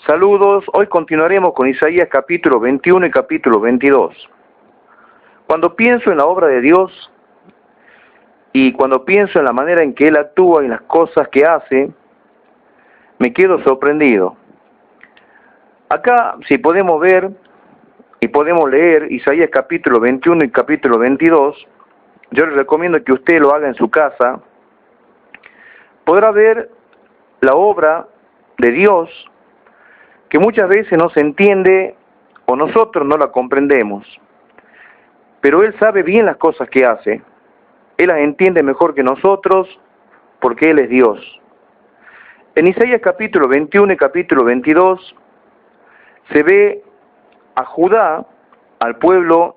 Saludos, hoy continuaremos con Isaías capítulo 21 y capítulo 22. Cuando pienso en la obra de Dios y cuando pienso en la manera en que Él actúa y las cosas que hace, me quedo sorprendido. Acá, si podemos ver y podemos leer Isaías capítulo 21 y capítulo 22, yo les recomiendo que usted lo haga en su casa, podrá ver la obra de Dios que muchas veces no se entiende o nosotros no la comprendemos. Pero Él sabe bien las cosas que hace. Él las entiende mejor que nosotros porque Él es Dios. En Isaías capítulo 21 y capítulo 22 se ve a Judá, al pueblo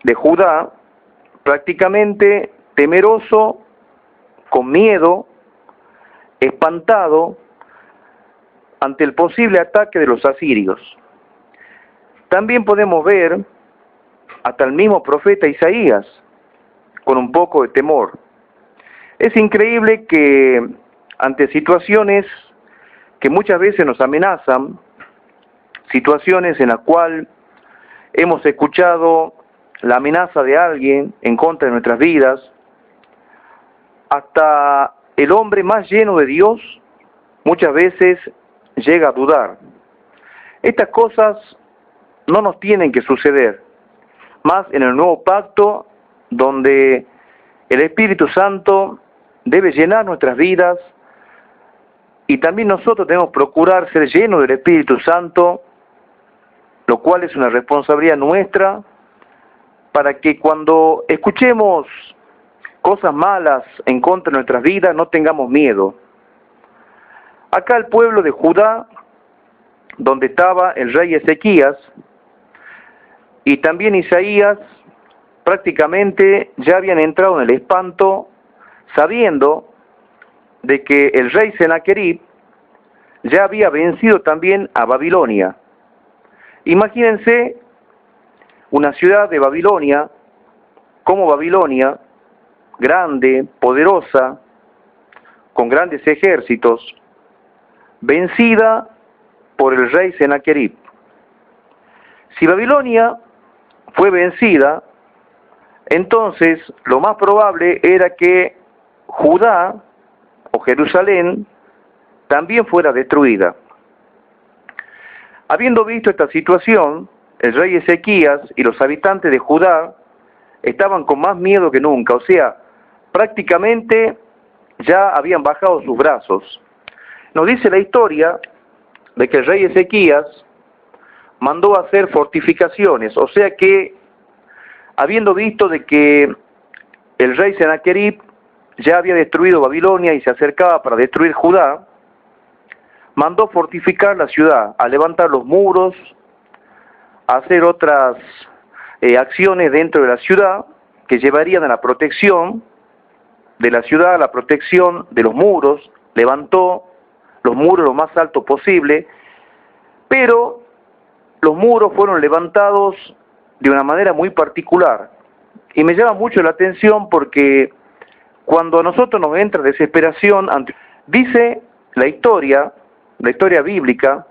de Judá, prácticamente temeroso, con miedo, espantado, ante el posible ataque de los asirios. También podemos ver hasta el mismo profeta Isaías con un poco de temor. Es increíble que ante situaciones que muchas veces nos amenazan, situaciones en las cuales hemos escuchado la amenaza de alguien en contra de nuestras vidas, hasta el hombre más lleno de Dios muchas veces llega a dudar. Estas cosas no nos tienen que suceder, más en el nuevo pacto, donde el Espíritu Santo debe llenar nuestras vidas y también nosotros debemos procurar ser llenos del Espíritu Santo, lo cual es una responsabilidad nuestra, para que cuando escuchemos cosas malas en contra de nuestras vidas no tengamos miedo. Acá el pueblo de Judá, donde estaba el rey Ezequías, y también Isaías, prácticamente ya habían entrado en el espanto, sabiendo de que el rey Sennacherib ya había vencido también a Babilonia. Imagínense una ciudad de Babilonia, como Babilonia, grande, poderosa, con grandes ejércitos, vencida por el rey Sennacherib. Si Babilonia fue vencida, entonces lo más probable era que Judá o Jerusalén también fuera destruida. Habiendo visto esta situación, el rey Ezequías y los habitantes de Judá estaban con más miedo que nunca, o sea, prácticamente ya habían bajado sus brazos. Nos dice la historia de que el rey Ezequías mandó a hacer fortificaciones, o sea que, habiendo visto de que el rey Sennacherib ya había destruido Babilonia y se acercaba para destruir Judá, mandó fortificar la ciudad, a levantar los muros, a hacer otras acciones dentro de la ciudad que llevarían a la protección de la ciudad, a la protección de los muros. Levantó los muros lo más alto posible, pero los muros fueron levantados de una manera muy particular. Y me llama mucho la atención porque cuando a nosotros nos entra desesperación, dice la historia bíblica,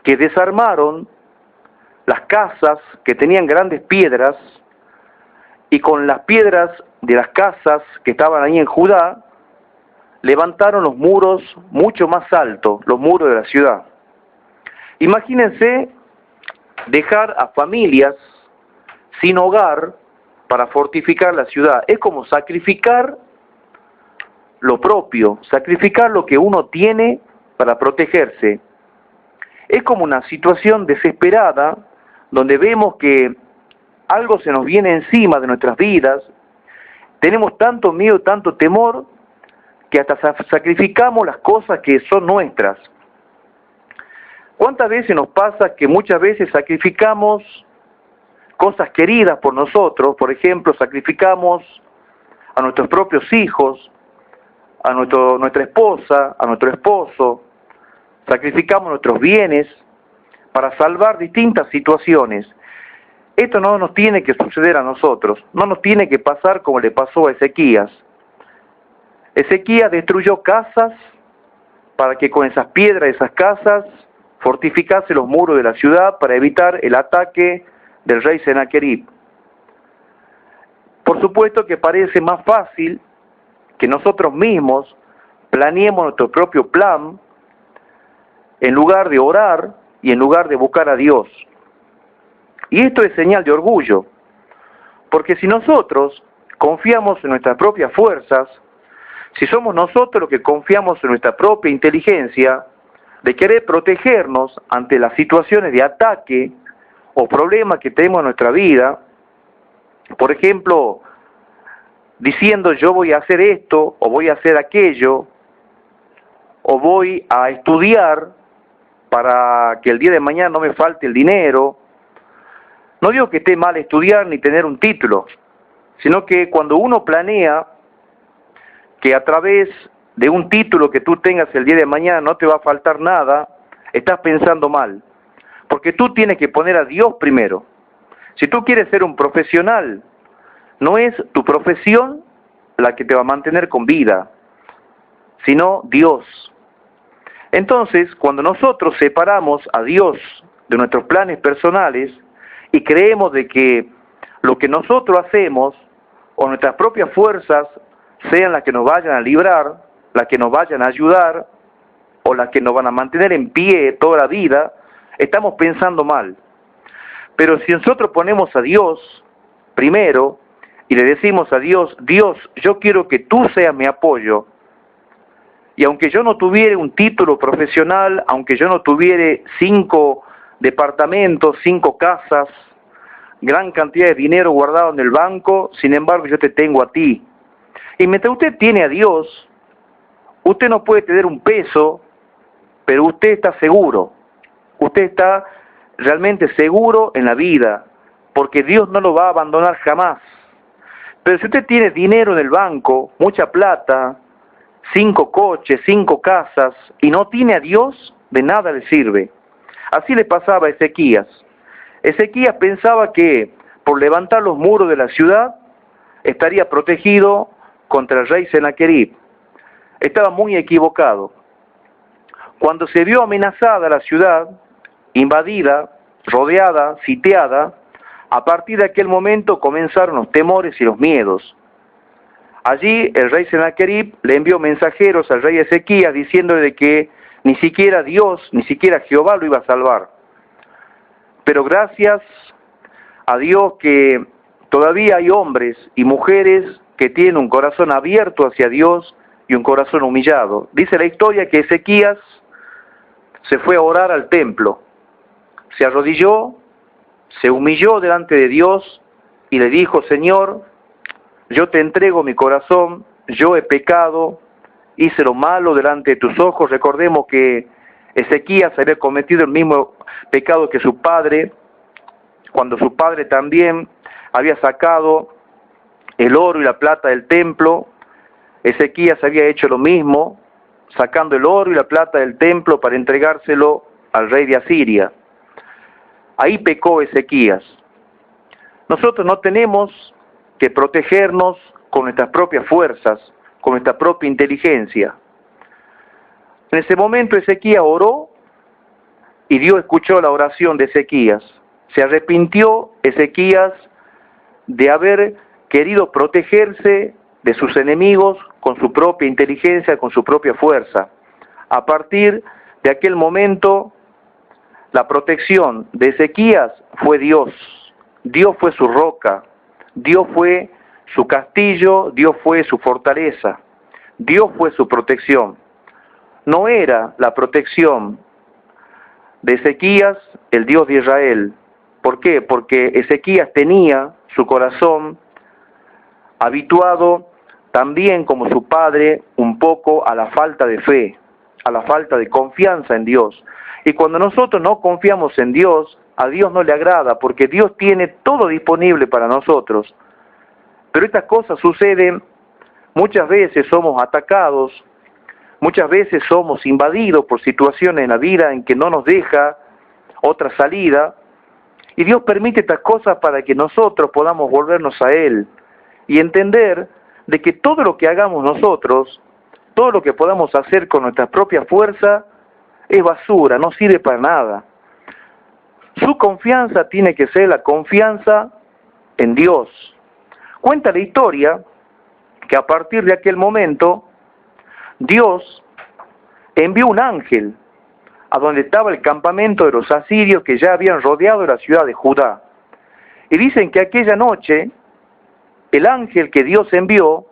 que desarmaron las casas que tenían grandes piedras y con las piedras de las casas que estaban ahí en Judá, levantaron los muros mucho más altos, los muros de la ciudad. Imagínense dejar a familias sin hogar para fortificar la ciudad. Es como sacrificar lo propio, sacrificar lo que uno tiene para protegerse. Es como una situación desesperada donde vemos que algo se nos viene encima de nuestras vidas, tenemos tanto miedo, tanto temor, que hasta sacrificamos las cosas que son nuestras. ¿Cuántas veces nos pasa que muchas veces sacrificamos cosas queridas por nosotros? Por ejemplo, sacrificamos a nuestros propios hijos, a nuestra esposa, a nuestro esposo, sacrificamos nuestros bienes para salvar distintas situaciones. Esto no nos tiene que suceder a nosotros, no nos tiene que pasar como le pasó a Ezequías. Ezequías destruyó casas para que con esas piedras de esas casas fortificase los muros de la ciudad para evitar el ataque del rey Sennacherib. Por supuesto que parece más fácil que nosotros mismos planeemos nuestro propio plan en lugar de orar y en lugar de buscar a Dios. Y esto es señal de orgullo, porque si nosotros confiamos en nuestras propias fuerzas, si somos nosotros los que confiamos en nuestra propia inteligencia, de querer protegernos ante las situaciones de ataque o problemas que tenemos en nuestra vida, por ejemplo, diciendo yo voy a hacer esto o voy a hacer aquello, o voy a estudiar para que el día de mañana no me falte el dinero. No digo que esté mal estudiar ni tener un título, sino que cuando uno planea que a través de un título que tú tengas el día de mañana no te va a faltar nada, estás pensando mal. Porque tú tienes que poner a Dios primero. Si tú quieres ser un profesional, no es tu profesión la que te va a mantener con vida, sino Dios. Entonces, cuando nosotros separamos a Dios de nuestros planes personales y creemos de que lo que nosotros hacemos o nuestras propias fuerzas sean las que nos vayan a librar, las que nos vayan a ayudar o las que nos van a mantener en pie toda la vida, estamos pensando mal. Pero si nosotros ponemos a Dios primero y le decimos a Dios, Dios, yo quiero que tú seas mi apoyo, y aunque yo no tuviera un título profesional, aunque yo no tuviera 5 departamentos, 5 casas, gran cantidad de dinero guardado en el banco, sin embargo yo te tengo a ti. Y mientras usted tiene a Dios, usted no puede tener un peso, pero usted está seguro. Usted está realmente seguro en la vida, porque Dios no lo va a abandonar jamás. Pero si usted tiene dinero en el banco, mucha plata, 5 coches, 5 casas, y no tiene a Dios, de nada le sirve. Así le pasaba a Ezequías. Ezequías pensaba que por levantar los muros de la ciudad estaría protegido contra el rey Sennacherib. Estaba muy equivocado. Cuando se vio amenazada la ciudad, invadida, rodeada, sitiada, a partir de aquel momento comenzaron los temores y los miedos. Allí el rey Sennacherib le envió mensajeros al rey Ezequías diciéndole que ni siquiera Dios, ni siquiera Jehová lo iba a salvar. Pero gracias a Dios que todavía hay hombres y mujeres que tienen un corazón abierto hacia Dios y un corazón humillado. Dice la historia que Ezequías se fue a orar al templo, se arrodilló, se humilló delante de Dios y le dijo, Señor, yo te entrego mi corazón, yo he pecado, hice lo malo delante de tus ojos. Recordemos que Ezequías había cometido el mismo pecado que su padre, cuando su padre también había sacado el oro y la plata del templo. Ezequías había hecho lo mismo, sacando el oro y la plata del templo para entregárselo al rey de Asiria. Ahí pecó Ezequías. Nosotros no tenemos que protegernos con nuestras propias fuerzas, con nuestra propia inteligencia. En ese momento Ezequías oró y Dios escuchó la oración de Ezequías. Se arrepintió Ezequías de haber querido protegerse de sus enemigos con su propia inteligencia, con su propia fuerza. A partir de aquel momento, la protección de Ezequías fue Dios. Dios fue su roca, Dios fue su castillo, Dios fue su fortaleza, Dios fue su protección. No era la protección de Ezequías el Dios de Israel. ¿Por qué? Porque Ezequías tenía su corazón habituado también como su padre un poco a la falta de fe, a la falta de confianza en Dios. Y cuando nosotros no confiamos en Dios, a Dios no le agrada, porque Dios tiene todo disponible para nosotros. Pero estas cosas suceden, muchas veces somos atacados, muchas veces somos invadidos por situaciones en la vida en que no nos deja otra salida, y Dios permite estas cosas para que nosotros podamos volvernos a Él y entender de que todo lo que hagamos nosotros, todo lo que podamos hacer con nuestra propia fuerza, es basura, no sirve para nada. Su confianza tiene que ser la confianza en Dios. Cuenta la historia que a partir de aquel momento, Dios envió un ángel a donde estaba el campamento de los asirios que ya habían rodeado la ciudad de Judá. Y dicen que aquella noche, el ángel que Dios envió,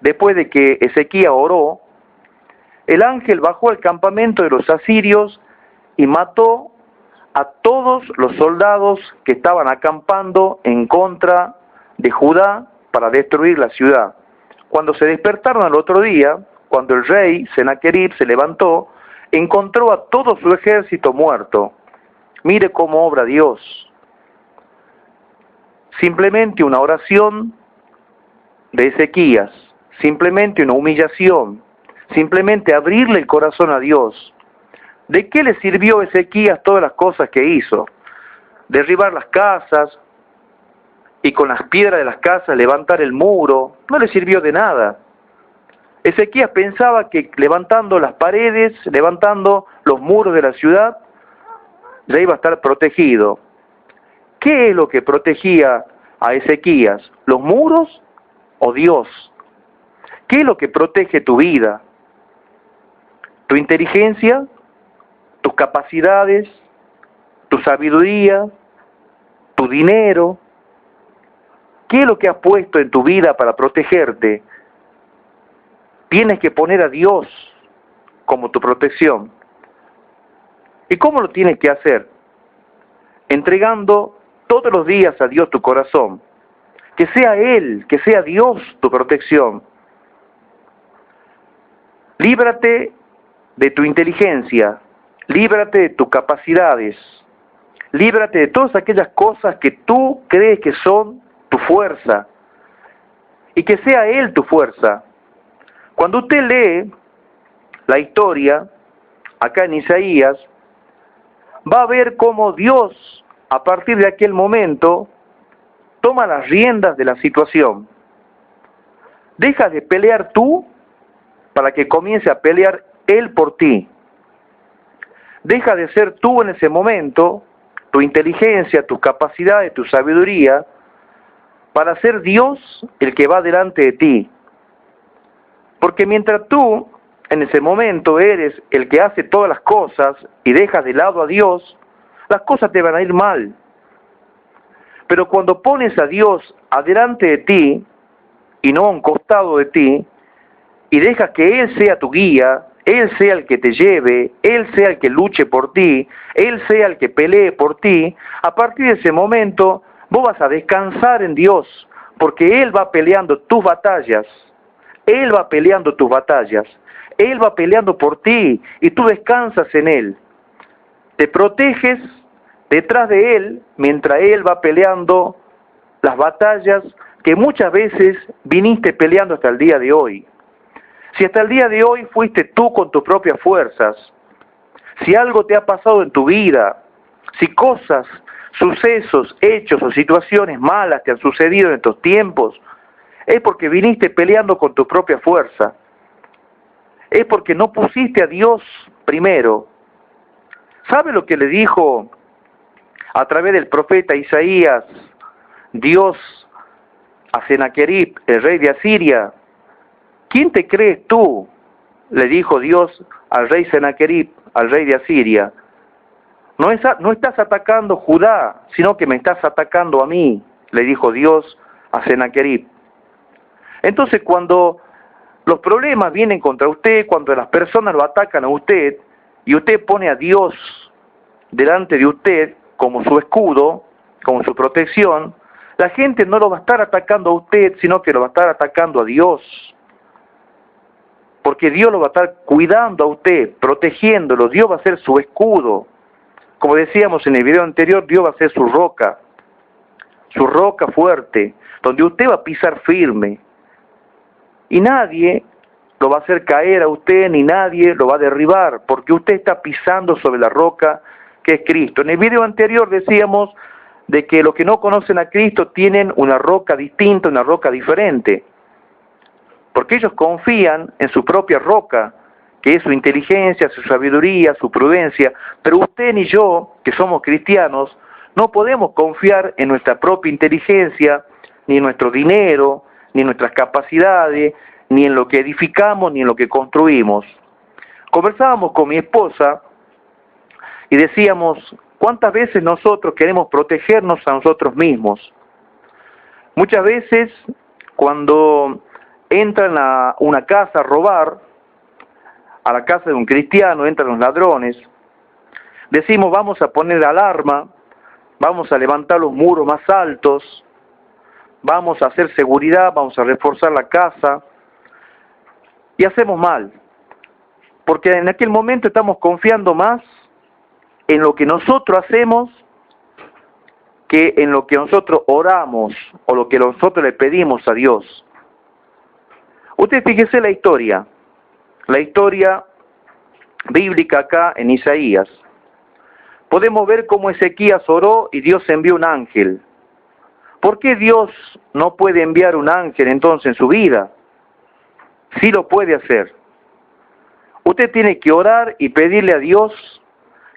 después de que Ezequías oró, el ángel bajó al campamento de los asirios y mató a todos los soldados que estaban acampando en contra de Judá para destruir la ciudad. Cuando se despertaron al otro día, cuando el rey Senaquerib se levantó, encontró a todo su ejército muerto. Mire cómo obra Dios. Simplemente una oración de Ezequías, simplemente una humillación, simplemente abrirle el corazón a Dios. ¿De qué le sirvió a Ezequías todas las cosas que hizo? Derribar las casas y con las piedras de las casas levantar el muro. No le sirvió de nada. Ezequías pensaba que levantando las paredes, levantando los muros de la ciudad, ya iba a estar protegido. ¿Qué es lo que protegía a Ezequías? ¿Los muros o Dios? ¿Qué es lo que protege tu vida? ¿Tu inteligencia? ¿Tus capacidades? ¿Tu sabiduría? ¿Tu dinero? ¿Qué es lo que has puesto en tu vida para protegerte? Tienes que poner a Dios como tu protección. ¿Y cómo lo tienes que hacer? Entregando todos los días a Dios tu corazón. Que sea Él, que sea Dios tu protección. Líbrate de tu inteligencia, líbrate de tus capacidades, líbrate de todas aquellas cosas que tú crees que son tu fuerza, y que sea Él tu fuerza. Cuando usted lee la historia, acá en Isaías, va a ver cómo Dios, a partir de aquel momento, toma las riendas de la situación. Deja de pelear tú para que comience a pelear Él por ti. Deja de ser tú en ese momento, tu inteligencia, tus capacidades, tu sabiduría, para ser Dios el que va delante de ti. Porque mientras tú en ese momento eres el que hace todas las cosas y dejas de lado a Dios, las cosas te van a ir mal. Pero cuando pones a Dios adelante de ti y no a un costado de ti, y dejas que Él sea tu guía, Él sea el que te lleve, Él sea el que luche por ti, Él sea el que pelee por ti, a partir de ese momento vos vas a descansar en Dios, porque Él va peleando tus batallas, Él va peleando tus batallas, Él va peleando por ti y tú descansas en Él. Te proteges detrás de Él mientras Él va peleando las batallas que muchas veces viniste peleando hasta el día de hoy. Si hasta el día de hoy fuiste tú con tus propias fuerzas, si algo te ha pasado en tu vida, si cosas, sucesos, hechos o situaciones malas te han sucedido en estos tiempos, es porque viniste peleando con tu propia fuerza. Es porque no pusiste a Dios primero. ¿Sabe lo que le dijo a través del profeta Isaías, Dios a Senaquerib, el rey de Asiria? ¿Quién te crees tú? Le dijo Dios al rey Senaquerib, al rey de Asiria. No estás atacando Judá, sino que me estás atacando a mí, le dijo Dios a Senaquerib. Entonces cuando los problemas vienen contra usted, cuando las personas lo atacan a usted, y usted pone a Dios delante de usted como su escudo, como su protección, la gente no lo va a estar atacando a usted, sino que lo va a estar atacando a Dios. Porque Dios lo va a estar cuidando a usted, protegiéndolo, Dios va a ser su escudo. Como decíamos en el video anterior, Dios va a ser su roca fuerte, donde usted va a pisar firme. Y nadie lo va a hacer caer a usted, ni nadie lo va a derribar, porque usted está pisando sobre la roca que es Cristo. En el video anterior decíamos de que los que no conocen a Cristo tienen una roca distinta, una roca diferente, porque ellos confían en su propia roca, que es su inteligencia, su sabiduría, su prudencia, pero usted ni yo, que somos cristianos, no podemos confiar en nuestra propia inteligencia, ni en nuestro dinero, ni en nuestras capacidades, ni en lo que edificamos, ni en lo que construimos. Conversábamos con mi esposa y decíamos, ¿cuántas veces nosotros queremos protegernos a nosotros mismos? Muchas veces, cuando entran a una casa a robar, a la casa de un cristiano, entran los ladrones, decimos, vamos a poner alarma, vamos a levantar los muros más altos, vamos a hacer seguridad, vamos a reforzar la casa, y hacemos mal, porque en aquel momento estamos confiando más en lo que nosotros hacemos que en lo que nosotros oramos o lo que nosotros le pedimos a Dios. Usted fíjese la historia bíblica acá en Isaías. Podemos ver cómo Ezequías oró y Dios envió un ángel. ¿Por qué Dios no puede enviar un ángel entonces en su vida? Sí lo puede hacer. Usted tiene que orar y pedirle a Dios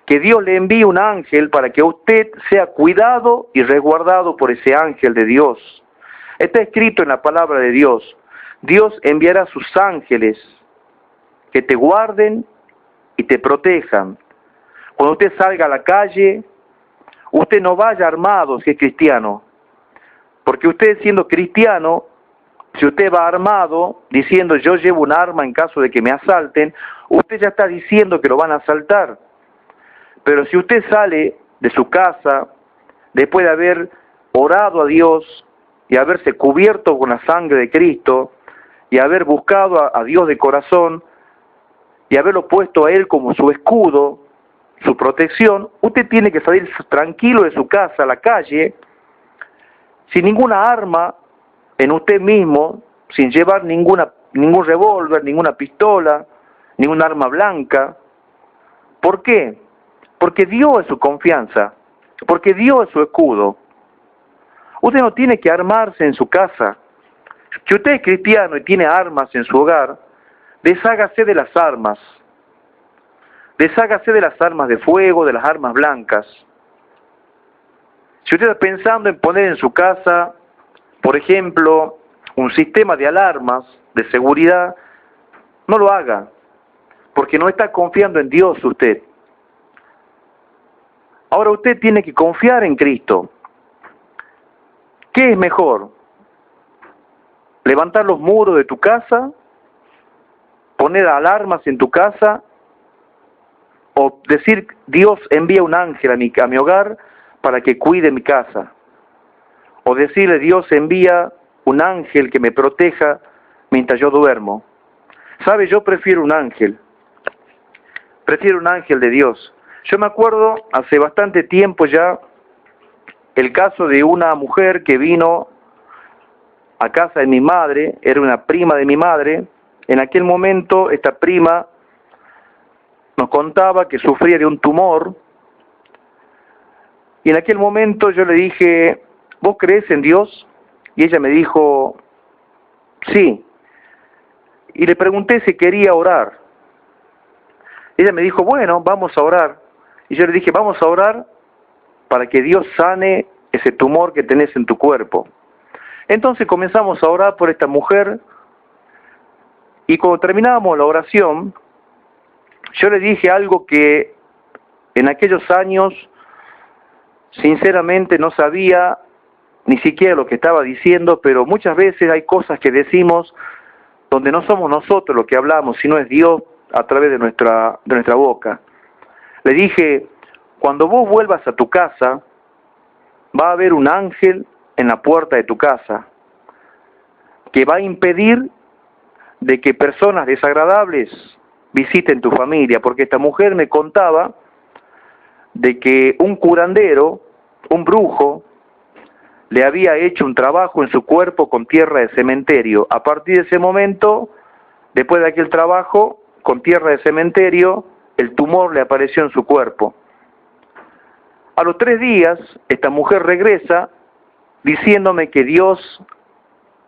que Dios le envíe un ángel para que usted sea cuidado y resguardado por ese ángel de Dios. Está escrito en la palabra de Dios. Dios enviará sus ángeles que te guarden y te protejan. Cuando usted salga a la calle, usted no vaya armado si es cristiano. Porque usted siendo cristiano, si usted va armado diciendo yo llevo un arma en caso de que me asalten, usted ya está diciendo que lo van a asaltar. Pero si usted sale de su casa, después de haber orado a Dios y haberse cubierto con la sangre de Cristo, y haber buscado a Dios de corazón, y haberlo puesto a Él como su escudo, su protección, usted tiene que salir tranquilo de su casa a la calle, sin ninguna arma en usted mismo, sin llevar ningún revólver, ninguna pistola, ningún arma blanca. ¿Por qué? Porque Dios es su confianza, porque Dios es su escudo. Usted no tiene que armarse en su casa. Si usted es cristiano y tiene armas en su hogar, deshágase de las armas. Deshágase de las armas de fuego, de las armas blancas. Si usted está pensando en poner en su casa, por ejemplo, un sistema de alarmas de seguridad, no lo haga, porque no está confiando en Dios usted. Ahora usted tiene que confiar en Cristo. ¿Qué es mejor? ¿Levantar los muros de tu casa? ¿Poner alarmas en tu casa? ¿O decir, Dios envía un ángel a mi hogar para que cuide mi casa? ¿O decirle, Dios envía un ángel que me proteja mientras yo duermo? ¿Sabe? Yo prefiero un ángel. Prefiero un ángel de Dios. Yo me acuerdo hace bastante tiempo ya el caso de una mujer que vino a casa de mi madre, era una prima de mi madre. En aquel momento esta prima nos contaba que sufría de un tumor y en aquel momento yo le dije, ¿vos crees en Dios? Y ella me dijo, sí. Y le pregunté si quería orar. Ella me dijo, bueno, vamos a orar. Y yo le dije, vamos a orar para que Dios sane ese tumor que tenés en tu cuerpo. Entonces comenzamos a orar por esta mujer y cuando terminábamos la oración, yo le dije algo que en aquellos años sinceramente no sabía ni siquiera lo que estaba diciendo, pero muchas veces hay cosas que decimos donde no somos nosotros los que hablamos, sino es Dios a través de nuestra boca. Le dije, cuando vos vuelvas a tu casa, va a haber un ángel en la puerta de tu casa que va a impedir de que personas desagradables visiten tu familia, porque esta mujer me contaba de que un curandero, un brujo, le había hecho un trabajo en su cuerpo con tierra de cementerio. A partir de ese momento, después de aquel trabajo, con tierra de cementerio, el tumor le apareció en su cuerpo. A los 3 días, esta mujer regresa diciéndome que Dios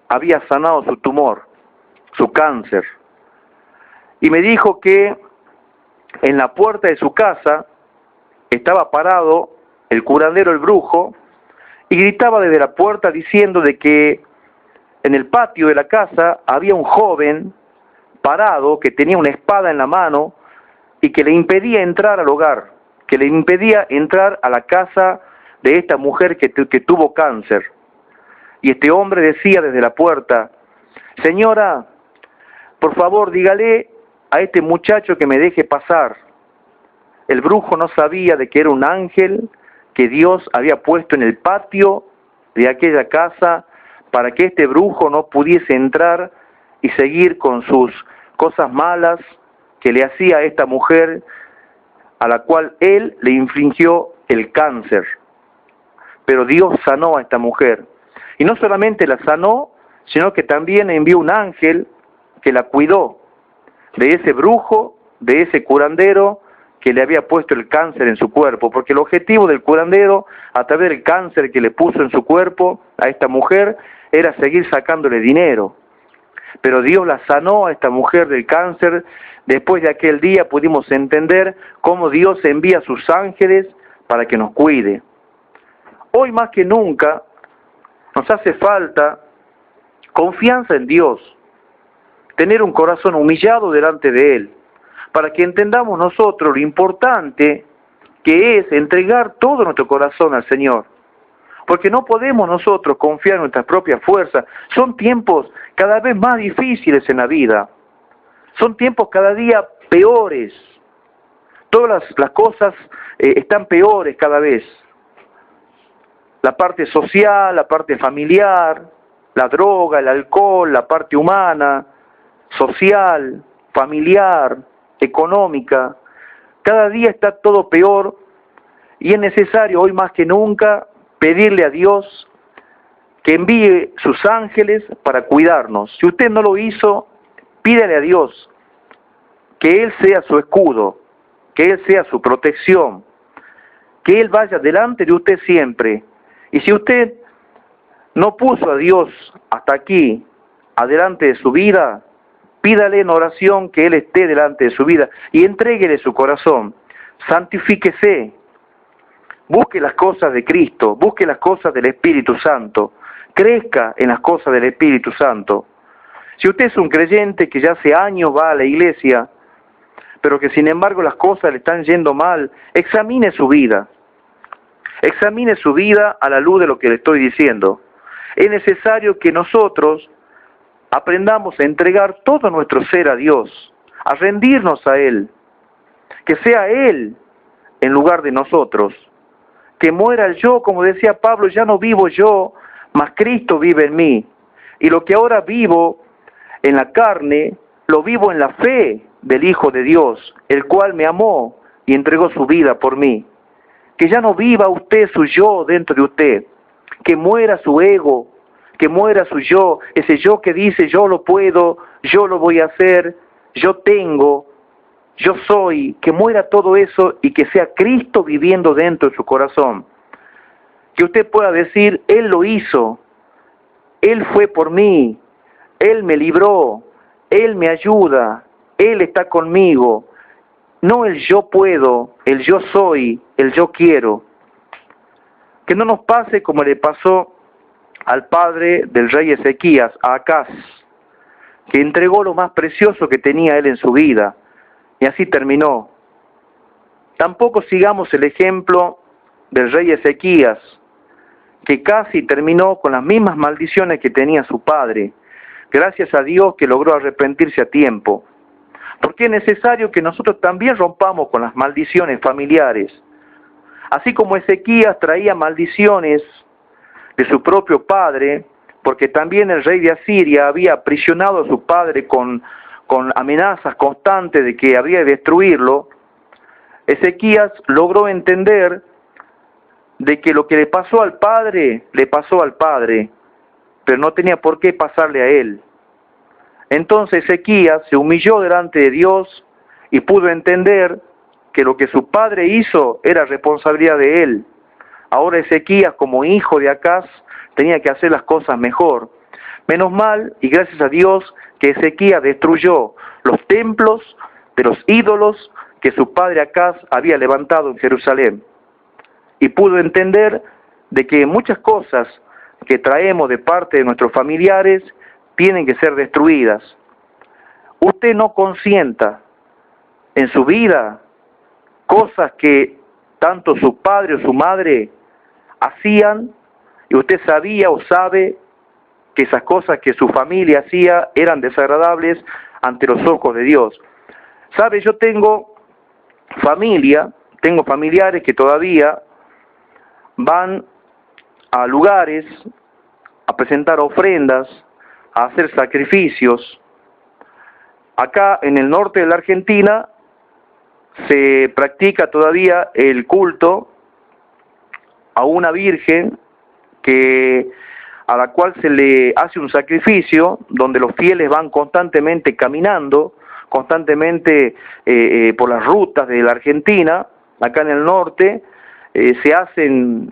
había sanado su tumor, su cáncer. y me dijo que en la puerta de su casa estaba parado el curandero, el brujo, y gritaba desde la puerta diciendo de que en el patio de la casa había un joven parado que tenía una espada en la mano y que le impedía entrar al hogar, que le impedía entrar a la casa de esta mujer que tuvo cáncer. Y este hombre decía desde la puerta: señora, por favor dígale a este muchacho que me deje pasar. El brujo no sabía de que era un ángel que Dios había puesto en el patio de aquella casa para que este brujo no pudiese entrar y seguir con sus cosas malas que le hacía a esta mujer, a la cual él le infligió el cáncer. Pero Dios sanó a esta mujer. Y no solamente la sanó, sino que también envió un ángel que la cuidó de ese brujo, de ese curandero que le había puesto el cáncer en su cuerpo. Porque el objetivo del curandero, a través del cáncer que le puso en su cuerpo a esta mujer, era seguir sacándole dinero. Pero Dios la sanó a esta mujer del cáncer. Después de aquel día pudimos entender cómo Dios envía a sus ángeles para que nos cuide. Hoy más que nunca nos hace falta confianza en Dios, tener un corazón humillado delante de Él, para que entendamos nosotros lo importante que es entregar todo nuestro corazón al Señor. Porque no podemos nosotros confiar en nuestras propias fuerzas. Son tiempos cada vez más difíciles en la vida. Son tiempos cada día peores. Todas las cosas están peores cada vez. La parte social, la parte familiar, la droga, el alcohol, la parte humana, social, familiar, económica. Cada día está todo peor y es necesario hoy más que nunca pedirle a Dios que envíe sus ángeles para cuidarnos. Si usted no lo hizo, pídale a Dios que Él sea su escudo, que Él sea su protección, que Él vaya delante de usted siempre. Y si usted no puso a Dios hasta aquí, adelante de su vida, pídale en oración que Él esté delante de su vida y entréguele su corazón. Santifíquese, busque las cosas de Cristo, busque las cosas del Espíritu Santo, crezca en las cosas del Espíritu Santo. Si usted es un creyente que ya hace años va a la iglesia, pero que sin embargo las cosas le están yendo mal, examine su vida. Examine su vida a la luz de lo que le estoy diciendo. Es necesario que nosotros aprendamos a entregar todo nuestro ser a Dios, a rendirnos a Él, que sea Él en lugar de nosotros, que muera el yo, como decía Pablo, ya no vivo yo, mas Cristo vive en mí, y lo que ahora vivo en la carne, lo vivo en la fe del Hijo de Dios, el cual me amó y entregó su vida por mí. Que ya no viva usted su yo dentro de usted, que muera su ego, que muera su yo, ese yo que dice yo lo puedo, yo lo voy a hacer, yo tengo, yo soy, que muera todo eso y que sea Cristo viviendo dentro de su corazón. Que usted pueda decir, Él lo hizo, Él fue por mí, Él me libró, Él me ayuda, Él está conmigo. No el yo puedo, el yo soy, el yo quiero. Que no nos pase como le pasó al padre del rey Ezequías, a Acaz, que entregó lo más precioso que tenía él en su vida, y así terminó. Tampoco sigamos el ejemplo del rey Ezequías, que casi terminó con las mismas maldiciones que tenía su padre. Gracias a Dios que logró arrepentirse a tiempo. Porque es necesario que nosotros también rompamos con las maldiciones familiares. Así como Ezequías traía maldiciones de su propio padre, porque también el rey de Asiria había aprisionado a su padre con amenazas constantes de que habría de destruirlo, Ezequías logró entender de que lo que le pasó al padre, pero no tenía por qué pasarle a él. Entonces Ezequías se humilló delante de Dios y pudo entender que lo que su padre hizo era responsabilidad de él. Ahora Ezequías, como hijo de Acaz, tenía que hacer las cosas mejor. Menos mal, y gracias a Dios, que Ezequías destruyó los templos de los ídolos que su padre Acaz había levantado en Jerusalén. Y pudo entender de que muchas cosas que traemos de parte de nuestros familiares tienen que ser destruidas. Usted no consienta en su vida cosas que tanto su padre o su madre hacían, y usted sabía o sabe que esas cosas que su familia hacía eran desagradables ante los ojos de Dios. ¿Sabe? Yo tengo familiares que todavía van a lugares a presentar ofrendas, a hacer sacrificios. Acá en el norte de la Argentina se practica todavía el culto a una virgen a la cual se le hace un sacrificio, donde los fieles van constantemente caminando, constantemente por las rutas de la Argentina. Acá en el norte se hacen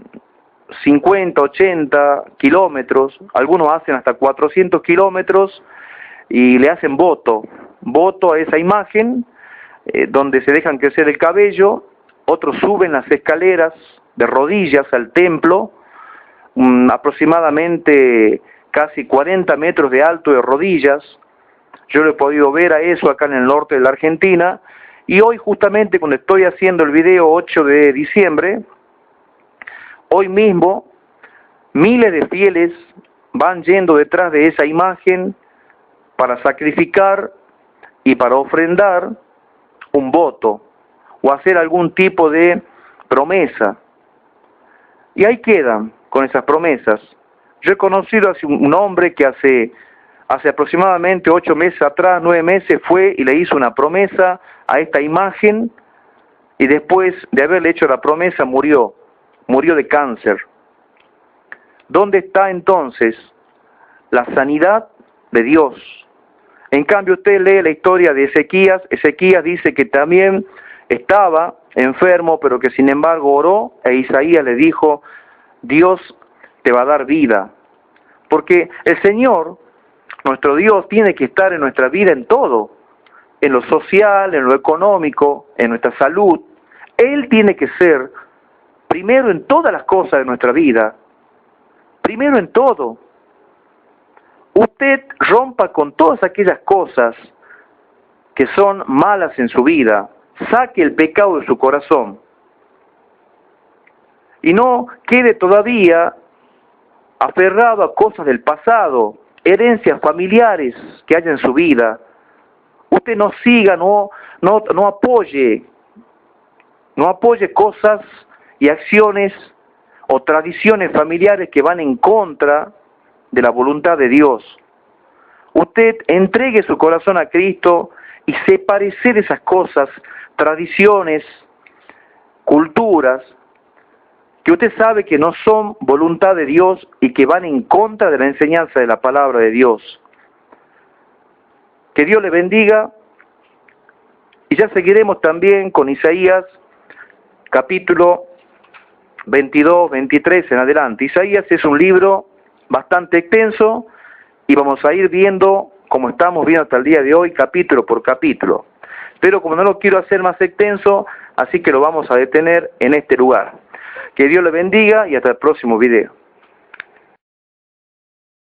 50, 80 kilómetros, algunos hacen hasta 400 kilómetros y le hacen voto a esa imagen, donde se dejan crecer el cabello. Otros suben las escaleras de rodillas al templo, aproximadamente casi 40 metros de alto de rodillas. Yo lo he podido ver a eso acá en el norte de la Argentina, y hoy justamente cuando estoy haciendo el video 8 de diciembre, hoy mismo miles de fieles van yendo detrás de esa imagen para sacrificar y para ofrendar un voto o hacer algún tipo de promesa. Y ahí quedan con esas promesas. Yo he conocido a un hombre que hace aproximadamente 8 meses atrás, 9 meses, fue y le hizo una promesa a esta imagen, y después de haberle hecho la promesa murió de cáncer. ¿Dónde está entonces la sanidad de Dios? En cambio, usted lee la historia de Ezequías. Ezequías dice que también estaba enfermo, pero que sin embargo oró, e Isaías le dijo: Dios te va a dar vida. Porque el Señor, nuestro Dios, tiene que estar en nuestra vida en todo, en lo social, en lo económico, en nuestra salud. Él tiene que ser primero en todas las cosas de nuestra vida, primero en todo. Usted rompa con todas aquellas cosas que son malas en su vida, saque el pecado de su corazón y no quede todavía aferrado a cosas del pasado, herencias familiares que haya en su vida. Usted no siga, no apoye cosas y acciones o tradiciones familiares que van en contra de la voluntad de Dios. Usted entregue su corazón a Cristo y sepárese de esas cosas, tradiciones, culturas, que usted sabe que no son voluntad de Dios y que van en contra de la enseñanza de la palabra de Dios. Que Dios le bendiga, y ya seguiremos también con Isaías capítulo 22, 23 en adelante. Isaías es un libro bastante extenso y vamos a ir viendo, como estamos viendo hasta el día de hoy, capítulo por capítulo. Pero como no lo quiero hacer más extenso, así que lo vamos a detener en este lugar. Que Dios le bendiga y hasta el próximo video.